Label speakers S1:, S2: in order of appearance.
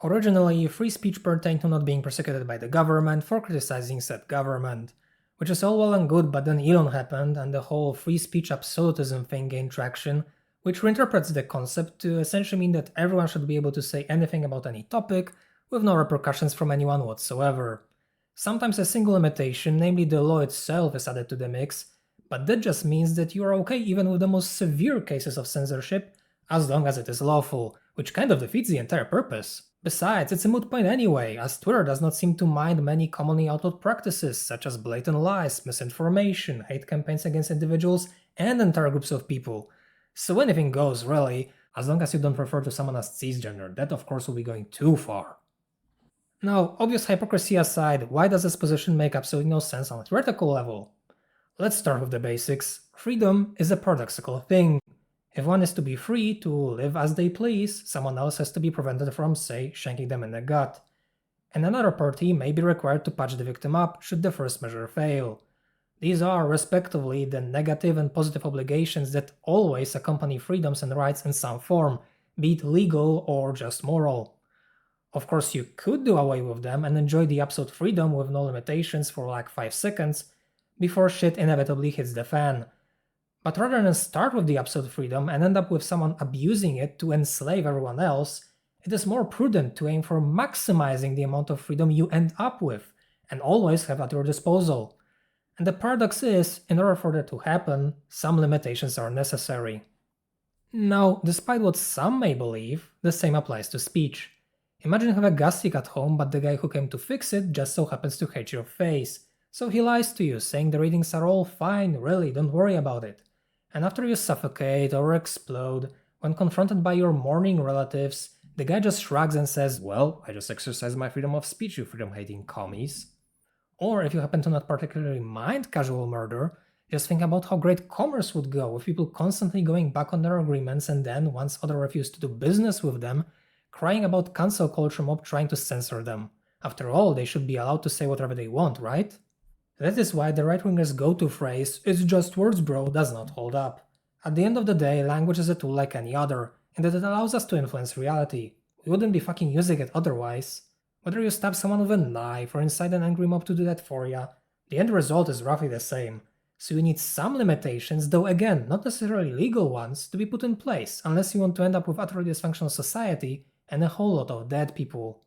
S1: Originally, free speech pertained to not being persecuted by the government for criticizing said government, which is all well and good, but then Elon happened and the whole free speech absolutism thing gained traction, which reinterprets the concept to essentially mean that everyone should be able to say anything about any topic with no repercussions from anyone whatsoever. Sometimes a single limitation, namely the law itself, is added to the mix, but that just means that you are okay even with the most severe cases of censorship, as long as it is lawful, which kind of defeats the entire purpose. Besides, it's a moot point anyway, as Twitter does not seem to mind many commonly outlawed practices such as blatant lies, misinformation, hate campaigns against individuals and entire groups of people. So anything goes, really, as long as you don't refer to someone as cisgender. That of course will be going too far. Now, obvious hypocrisy aside, why does this position make absolutely no sense on a theoretical level? Let's start with the basics. Freedom is a paradoxical thing. If one is to be free to live as they please, someone else has to be prevented from, say, shanking them in the gut. And another party may be required to patch the victim up should the first measure fail. These are, respectively, the negative and positive obligations that always accompany freedoms and rights in some form, be it legal or just moral. Of course, you could do away with them and enjoy the absolute freedom with no limitations for like 5 seconds before shit inevitably hits the fan. But rather than start with the absolute freedom and end up with someone abusing it to enslave everyone else, it is more prudent to aim for maximizing the amount of freedom you end up with, and always have at your disposal. And the paradox is, in order for that to happen, some limitations are necessary. Now, despite what some may believe, the same applies to speech. Imagine you have a gas leak at home, but the guy who came to fix it just so happens to hate your face. So he lies to you, saying the readings are all fine, really, don't worry about it. And after you suffocate or explode, when confronted by your mourning relatives, the guy just shrugs and says, "Well, I just exercised my freedom of speech, you freedom hating commies." Or if you happen to not particularly mind casual murder, just think about how great commerce would go with people constantly going back on their agreements and then, once others refuse to do business with them, crying about cancel culture mob trying to censor them. After all, they should be allowed to say whatever they want, right? That is why the right-wingers' go-to phrase, "it's just words bro," does not hold up. At the end of the day, language is a tool like any other, in that it allows us to influence reality. We wouldn't be fucking using it otherwise. Whether you stab someone with a knife or incite an angry mob to do that for ya, the end result is roughly the same. So you need some limitations, though again, not necessarily legal ones, to be put in place, unless you want to end up with utterly dysfunctional society and a whole lot of dead people.